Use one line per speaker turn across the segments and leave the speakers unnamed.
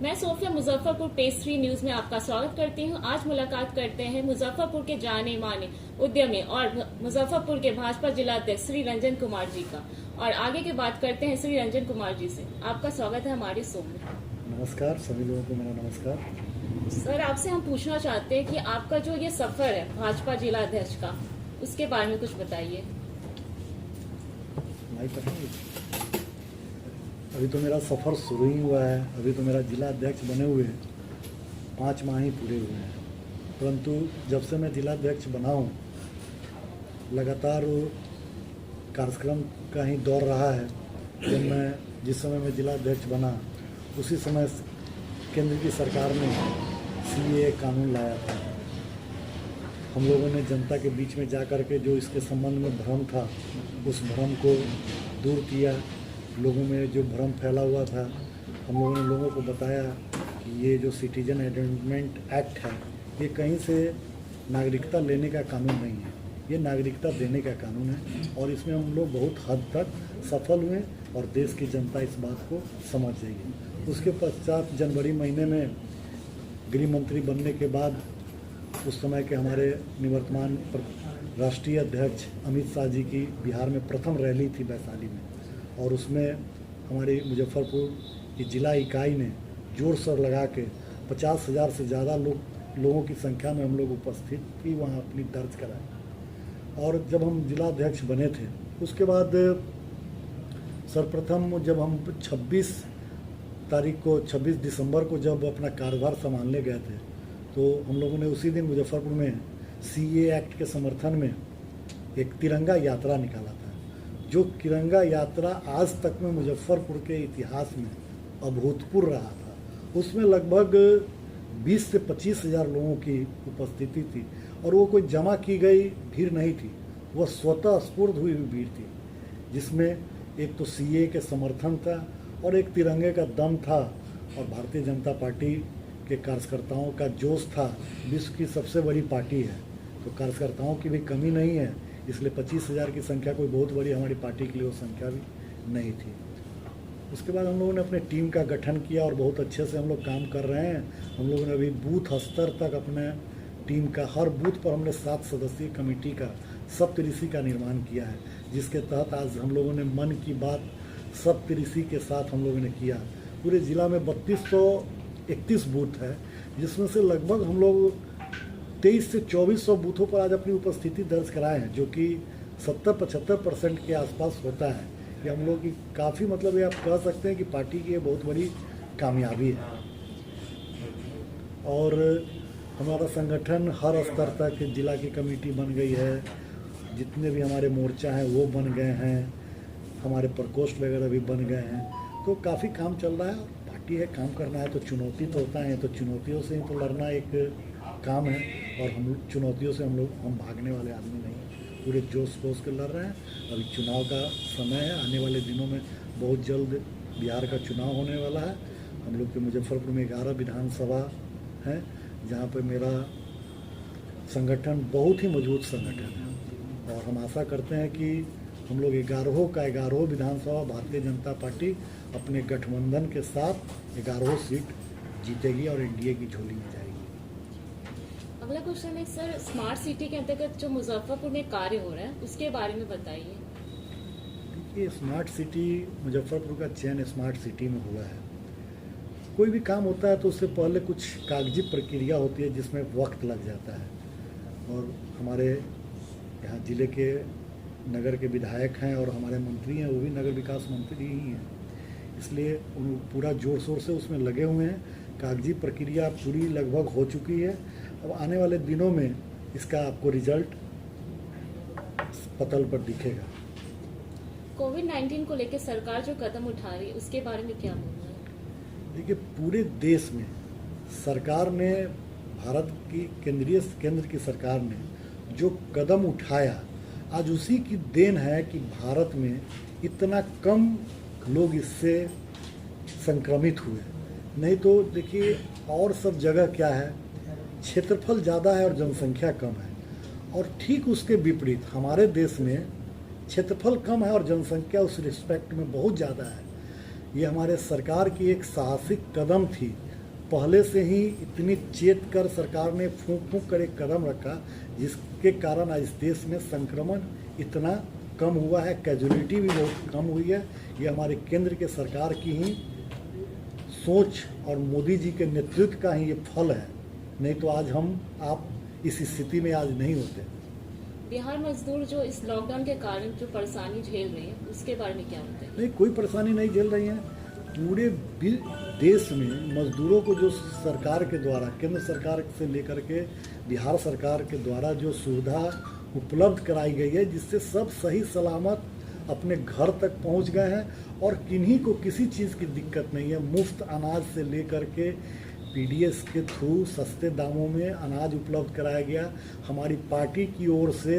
मैं Sophia Muzaffarpur page 3 news में आपका स्वागत करती हूं। आज मुलाकात करते हैं मुजफ्फरपुर के जाने माने उद्यमी और मुजफ्फरपुर के भाजपा जिलाध्यक्ष श्री रंजन कुमार जी का, और आगे की बात करते हैं श्री रंजन कुमार जी से। आपका स्वागत है हमारे शो में।
नमस्कार सभी लोगों को, मेरा नमस्कार।
सर, आपसे हम पूछना चाहते हैं कि आपका जो ये सफर है भाजपा जिलाध्यक्ष का, उसके बारे में कुछ बताइए।
अभी तो मेरा सफ़र शुरू ही हुआ है। अभी तो मेरा जिला अध्यक्ष बने हुए 5 माह ही पूरे हुए हैं, परंतु जब से मैं जिला अध्यक्ष बना हूँ लगातार कार्यक्रम का ही दौर रहा है। जिस समय मैं जिला अध्यक्ष बना उसी समय केंद्र की सरकार ने CAA कानून लाया था। हम लोगों ने जनता के बीच में जा कर के जो इसके संबंध में भ्रम था उस भ्रम को दूर किया। लोगों में जो भ्रम फैला हुआ था, हम लोगों ने लोगों को बताया कि ये जो सिटीजन अमेंडमेंट एक्ट है ये कहीं से नागरिकता लेने का कानून नहीं है, ये नागरिकता देने का कानून है। और इसमें हम लोग बहुत हद तक सफल हुए और देश की जनता इस बात को समझ जाएगी। उसके पश्चात जनवरी महीने में गृह मंत्री बनने के बाद उस समय के हमारे निवर्तमान राष्ट्रीय अध्यक्ष अमित शाह जी की बिहार में प्रथम रैली थी वैशाली में, और उसमें हमारी मुजफ्फरपुर की जिला इकाई ने जोर शोर लगा के 50,000 से ज़्यादा लोगों की संख्या में हम लोग उपस्थित थी, वहाँ अपनी दर्ज कराई। और जब हम जिला अध्यक्ष बने थे उसके बाद सर्वप्रथम जब हम 26 दिसंबर को जब अपना कार्यभार संभालने गए थे तो हम लोगों ने उसी दिन मुजफ्फरपुर में CAA एक्ट के समर्थन में एक तिरंगा यात्रा निकाला था। जो तिरंगा यात्रा आज तक में मुजफ्फरपुर के इतिहास में अभूतपूर्व रहा था। उसमें लगभग 20 से 25,000 लोगों की उपस्थिति थी, और वो कोई जमा की गई भीड़ नहीं थी, वह स्वतः स्फूर्त हुई भीड़ थी, जिसमें एक तो CAA के समर्थन था और एक तिरंगे का दम था, और भारतीय जनता पार्टी के कार्यकर्ताओं का जोश था। विश्व की सबसे बड़ी पार्टी है तो कार्यकर्ताओं की भी कमी नहीं है, इसलिए 25,000 की संख्या कोई बहुत बड़ी हमारी पार्टी के लिए वो संख्या भी नहीं थी। उसके बाद हम लोगों ने अपने टीम का गठन किया और बहुत अच्छे से हम लोग काम कर रहे हैं। हम लोगों ने अभी बूथ स्तर तक अपने टीम का हर बूथ पर हमने 7 सदस्यीय कमेटी का सप्तऋषि का निर्माण किया है, जिसके तहत आज हम लोगों ने मन की बात सप्तऋषि के साथ हम लोगों ने किया। पूरे ज़िला में 3231 बूथ है, जिसमें से लगभग हम लोग 23 से 2400 बूथों पर आज अपनी उपस्थिति दर्ज कराए हैं, जो कि 70-75% के आसपास होता है। ये हम लोग की काफ़ी, मतलब ये आप कह सकते हैं कि पार्टी की ये बहुत बड़ी कामयाबी है। और हमारा संगठन हर स्तर तक जिला की कमेटी बन गई है, जितने भी हमारे मोर्चा हैं वो बन गए हैं, हमारे प्रकोष्ठ वगैरह भी बन गए हैं, तो काफ़ी काम चल रहा है। पार्टी है, काम करना है तो चुनौती तो होता है, तो चुनौतियों से ही तो लड़ना एक काम है, और हम चुनौतियों से हम भागने वाले आदमी नहीं हैं, पूरे जोश खरोश के लड़ रहे हैं। अभी चुनाव का समय है, आने वाले दिनों में बहुत जल्द बिहार का चुनाव होने वाला है। हम लोग के मुजफ्फरपुर में 11 विधानसभा है, जहाँ पर मेरा संगठन बहुत ही मजबूत संगठन है, और हम आशा करते हैं कि हम लोग 11 विधानसभा भारतीय जनता पार्टी अपने गठबंधन के साथ 11 सीट जीतेगी और NDA की झोली में जाएगी।
अगला क्वेश्चन है सर, स्मार्ट सिटी के अंतर्गत जो मुजफ्फरपुर में कार्य हो रहा है उसके बारे में बताइए।
देखिए, स्मार्ट सिटी मुजफ्फरपुर का चयन स्मार्ट सिटी में हुआ है। कोई भी काम होता है तो उससे पहले कुछ कागजी प्रक्रिया होती है जिसमें वक्त लग जाता है, और हमारे यहाँ ज़िले के नगर के विधायक हैं और हमारे मंत्री हैं, वो भी नगर विकास मंत्री ही हैं, इसलिए उन पूरा जोर शोर से उसमें लगे हुए हैं। कागजी प्रक्रिया पूरी लगभग हो चुकी है। अब आने वाले दिनों में इसका आपको रिजल्ट पटल पर दिखेगा।
कोविड-19 को लेकर सरकार जो कदम उठा रही है उसके बारे में क्या बोलना है?
देखिए, पूरे देश में सरकार ने, भारत की केंद्र की सरकार ने जो कदम उठाया, आज उसी की देन है कि भारत में इतना कम लोग इससे संक्रमित हुए। नहीं तो देखिए, और सब जगह क्या है, क्षेत्रफल ज़्यादा है और जनसंख्या कम है, और ठीक उसके विपरीत हमारे देश में क्षेत्रफल कम है और जनसंख्या उस रिस्पेक्ट में बहुत ज़्यादा है। ये हमारे सरकार की एक साहसिक कदम थी पहले से ही इतनी चेत कर सरकार ने फूंक फूंक कर एक कदम रखा, जिसके कारण आज इस देश में संक्रमण इतना कम हुआ है, कैजुअलिटी भी बहुत कम हुई है। ये हमारे केंद्र के सरकार की ही सोच और मोदी जी के नेतृत्व का ही ये फल है, नहीं तो आज हम आप इस स्थिति में आज नहीं होते।
बिहार मजदूर जो इस लॉकडाउन के कारण जो परेशानी झेल रहे हैं उसके बारे में क्या बताएं?
नहीं, कोई परेशानी नहीं झेल रही है। पूरे देश में मजदूरों को जो सरकार के द्वारा, केंद्र सरकार से लेकर के बिहार सरकार के द्वारा जो सुविधा उपलब्ध कराई गई है, जिससे सब सही सलामत अपने घर तक पहुंच गए हैं और किन्हीं को किसी चीज़ की दिक्कत नहीं है। मुफ्त अनाज से लेकर के पीडीएस के थ्रू सस्ते दामों में अनाज उपलब्ध कराया गया। हमारी पार्टी की ओर से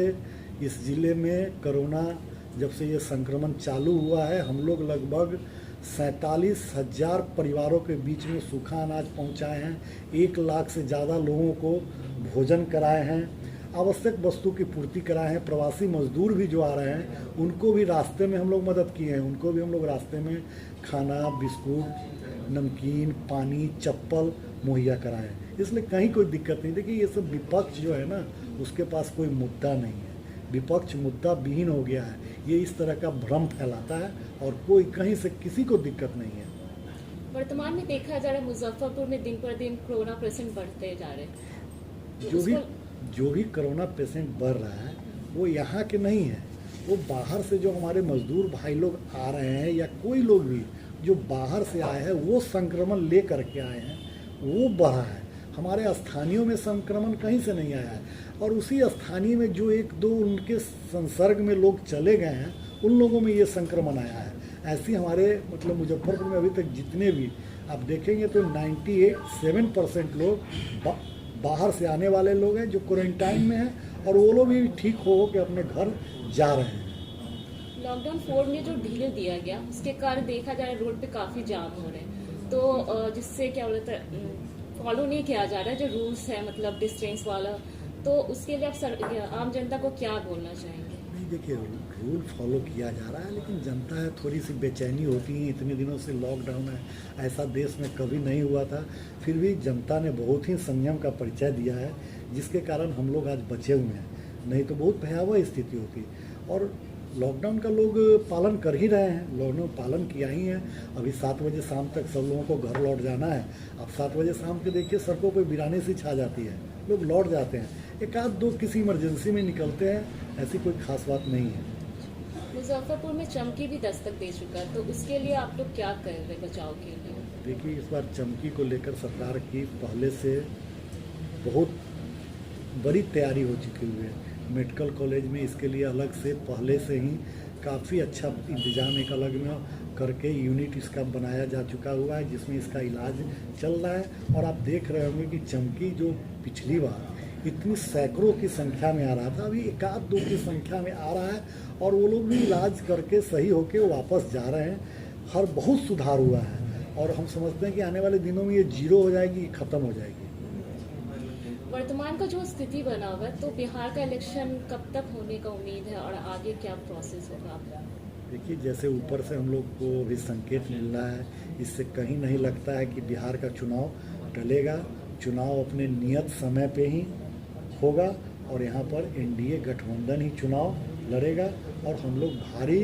इस ज़िले में कोरोना जब से ये संक्रमण चालू हुआ है, हम लोग लगभग 47,000 परिवारों के बीच में सूखा अनाज पहुंचाए हैं। 1 लाख से ज़्यादा लोगों को भोजन कराए हैं, आवश्यक वस्तु की पूर्ति कराए हैं। प्रवासी मजदूर भी जो आ रहे हैं उनको भी रास्ते में हम लोग मदद किए हैं, उनको भी हम लोग रास्ते में खाना, बिस्कुट, नमकीन, पानी, चप्पल मुहैया कराएं। इसलिए कहीं कोई दिक्कत नहीं। देखिए, ये सब विपक्ष जो है ना, उसके पास कोई मुद्दा नहीं है। विपक्ष मुद्दा विहीन हो गया है। ये इस तरह का भ्रम फैलाता है और कोई कहीं से किसी को दिक्कत नहीं है।
वर्तमान में देखा जा रहा है मुजफ्फरपुर में दिन पर दिन कोरोना पेशेंट बढ़ते जा रहे हैं।
जो भी कोरोना पेशेंट बढ़ रहा है वो यहाँ के नहीं है, वो बाहर से जो हमारे मजदूर भाई लोग आ रहे हैं या कोई लोग भी जो बाहर से आए हैं वो संक्रमण ले करके आए हैं, वो बढ़ा है। हमारे स्थानीयों में संक्रमण कहीं से नहीं आया है और उसी स्थानीय में जो 1-2 उनके संसर्ग में लोग चले गए हैं, उन लोगों में ये संक्रमण आया है। ऐसे हमारे मतलब मुजफ्फरपुर में अभी तक जितने भी आप देखेंगे तो 98-7% लोग बाहर से आने वाले लोग हैं जो क्वारंटाइन में हैं और वो लोग भी ठीक हो के अपने घर जा रहे हैं।
लॉकडाउन 4 में जो ढील दिया गया उसके कारण देखा जा रहा है रोड पे काफ़ी जाम हो रहे हैं, तो जिससे क्या बोलते हैं फॉलो नहीं किया जा रहा है जो रूल्स है, मतलब डिस्टेंस वाला, तो उसके लिए आप आम जनता को क्या बोलना चाहेंगे?
नहीं, देखिए, रूल फॉलो किया जा रहा है, लेकिन जनता है थोड़ी सी बेचैनी होती है। इतने दिनों से लॉकडाउन है, ऐसा देश में कभी नहीं हुआ था, फिर भी जनता ने बहुत ही संयम का परिचय दिया है, जिसके कारण हम लोग आज बचे हुए हैं, नहीं तो बहुत भयावह स्थिति होती। और लॉकडाउन का लोग पालन कर ही रहे हैं, लोगों ने पालन किया ही है। अभी 7 बजे शाम तक सब लोगों को घर लौट जाना है। अब 7 बजे शाम के देखिए सड़कों पर वीरानी सी छा जाती है, लोग लौट जाते हैं। 1-2 किसी इमरजेंसी में निकलते हैं, ऐसी कोई खास बात नहीं है।
मुजफ्फरपुर में चमकी भी दस्तक दे चुका है, तो उसके लिए आप लोग क्या कर रहे हैं बचाव के लिए?
देखिए, इस बार चमकी को लेकर सरकार की पहले से बहुत बड़ी तैयारी हो चुकी हुई है। मेडिकल कॉलेज में इसके लिए अलग से पहले से ही काफ़ी अच्छा इंतजाम एक अलग में करके यूनिट इसका बनाया जा चुका हुआ है, जिसमें इसका इलाज चल रहा है। और आप देख रहे होंगे कि चमकी जो पिछली बार इतनी सैकड़ों की संख्या में आ रहा था, अभी 1-2 की संख्या में आ रहा है और वो लोग भी इलाज करके सही होके वापस जा रहे हैं। हर बहुत सुधार हुआ है और हम समझते हैं कि आने वाले दिनों में ये 0 हो जाएगी, ख़त्म हो जाएगी।
वर्तमान का जो स्थिति बना हुआ है, तो बिहार का इलेक्शन कब तक होने का उम्मीद है और आगे क्या प्रोसेस होगा?
देखिए, जैसे ऊपर से हम लोग को भी संकेत मिल रहा है, इससे कहीं नहीं लगता है कि बिहार का चुनाव टलेगा। चुनाव अपने नियत समय पे ही होगा और यहाँ पर एनडीए गठबंधन ही चुनाव लड़ेगा और हम लोग भारी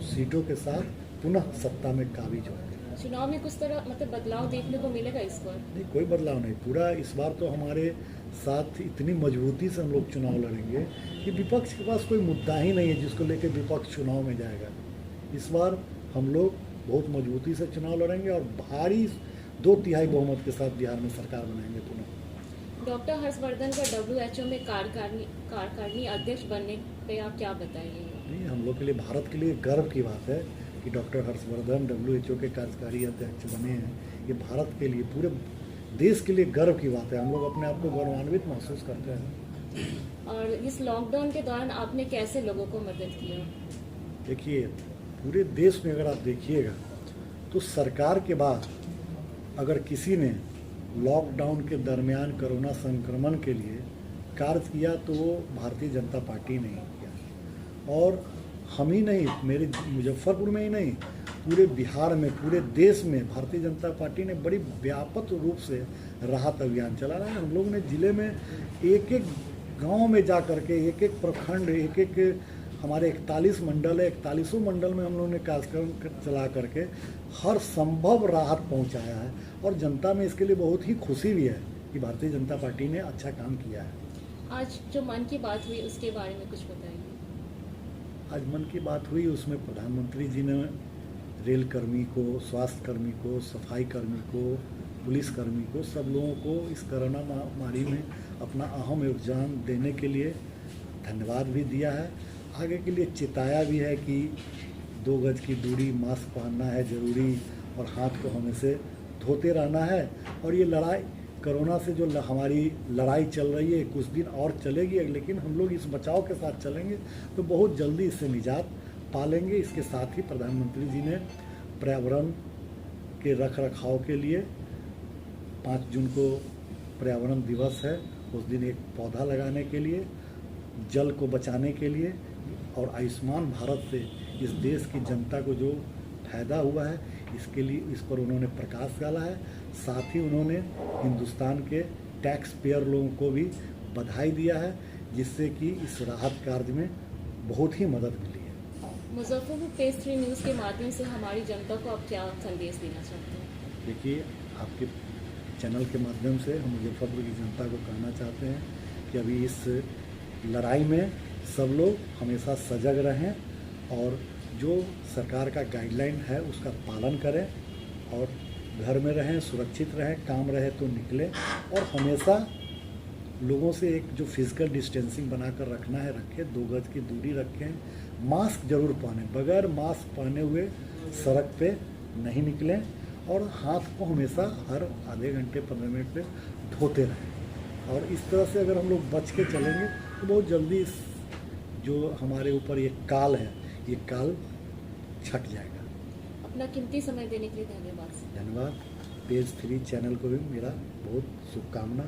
सीटों के साथ पुनः सत्ता में काबिज होंगे।
चुनाव में कुछ तरह मतलब बदलाव देखने को मिलेगा इस बार?
नहीं, कोई बदलाव नहीं। पूरा इस बार तो हमारे साथ इतनी मजबूती से हम लोग चुनाव लड़ेंगे कि विपक्ष के पास कोई मुद्दा ही नहीं है जिसको लेकर विपक्ष चुनाव में जाएगा। इस बार हम लोग बहुत मजबूती से चुनाव लड़ेंगे और भारी 2/3 बहुमत के साथ बिहार में सरकार बनाएंगे पुनः।
डॉक्टर हर्षवर्धन का WHO में कार्यकारिणी अध्यक्ष बनने पे आप क्या बताइए?
नहीं, हम लोग के लिए, भारत के लिए गर्व की बात है कि डॉक्टर हर्षवर्धन WHO के कार्यकारी अध्यक्ष बने हैं। ये भारत के लिए, पूरे देश के लिए गर्व की बात है। हम लोग अपने आप को गौरवान्वित महसूस करते हैं।
और इस लॉकडाउन के दौरान आपने कैसे लोगों को मदद किया?
देखिए, पूरे देश में अगर आप देखिएगा तो सरकार के बाद अगर किसी ने लॉकडाउन के दरमियान कोरोना संक्रमण के लिए कार्य किया तो वो भारतीय जनता पार्टी ने किया। और हम ही नहीं, मेरे मुजफ्फरपुर में ही नहीं, पूरे बिहार में, पूरे देश में भारतीय जनता पार्टी ने बड़ी व्यापक रूप से राहत अभियान चला रहा है। हम लोग ने जिले में एक एक गांव में जा करके, एक एक प्रखंड, एक एक हमारे 41 मंडल है, 41 मंडल में हम लोगों ने कार्यक्रम चला करके हर संभव राहत पहुंचाया है। और जनता में इसके लिए बहुत ही खुशी भी है कि भारतीय जनता पार्टी ने अच्छा काम किया है।
आज जो मन की बात हुई उसके बारे में कुछ बताइए।
आज मन की बात हुई, उसमें प्रधानमंत्री जी ने रेल कर्मी को, स्वास्थ्य कर्मी को, सफाई कर्मी को, पुलिस कर्मी को, सब लोगों को इस कोरोना महामारी में अपना अहम योगदान देने के लिए धन्यवाद भी दिया है। आगे के लिए चेताया भी है कि 2 गज की दूरी, मास्क पहनना है ज़रूरी, और हाथ को हमेशा धोते रहना है। और ये लड़ाई कोरोना से जो हमारी लड़ाई चल रही है कुछ दिन और चलेगी, लेकिन हम लोग इस बचाव के साथ चलेंगे तो बहुत जल्दी इससे निजात पा लेंगे। इसके साथ ही प्रधानमंत्री जी ने पर्यावरण के रख रखाव के लिए 5 जून को पर्यावरण दिवस है, उस दिन एक पौधा लगाने के लिए, जल को बचाने के लिए और आयुष्मान भारत से इस देश की जनता को जो फायदा हुआ है इसके लिए, इस पर उन्होंने प्रकाश डाला है। साथ ही उन्होंने हिंदुस्तान के टैक्स पेयर लोगों को भी बधाई दिया है, जिससे कि इस राहत कार्य में बहुत ही मदद मिली है।
मुजफ्फरपुर पेज 3 न्यूज़ के माध्यम से हमारी जनता को आप क्या संदेश देना चाहते हैं?
देखिए, आपके चैनल के माध्यम से हम मुजफ्फरपुर की जनता को कहना चाहते हैं कि अभी इस लड़ाई में सब लोग हमेशा सजग रहें और जो सरकार का गाइडलाइन है उसका पालन करें और घर में रहें, सुरक्षित रहें, काम रहे तो निकलें और हमेशा लोगों से एक जो फिजिकल डिस्टेंसिंग बनाकर रखना है रखें, 2 गज की दूरी रखें, मास्क जरूर पहनें, बगैर मास्क पहने हुए सड़क पे नहीं निकलें और हाथ को हमेशा हर आधे घंटे 15 मिनट पे धोते रहें। और इस तरह से अगर हम लोग बच के चलेंगे तो बहुत जल्दी इस जो हमारे ऊपर ये काल है, ये काल छट जाएगा।
अपना कीमती समय देने के लिए धन्यवाद।
धन्यवाद। पेज 3 चैनल को भी मेरा बहुत शुभकामना।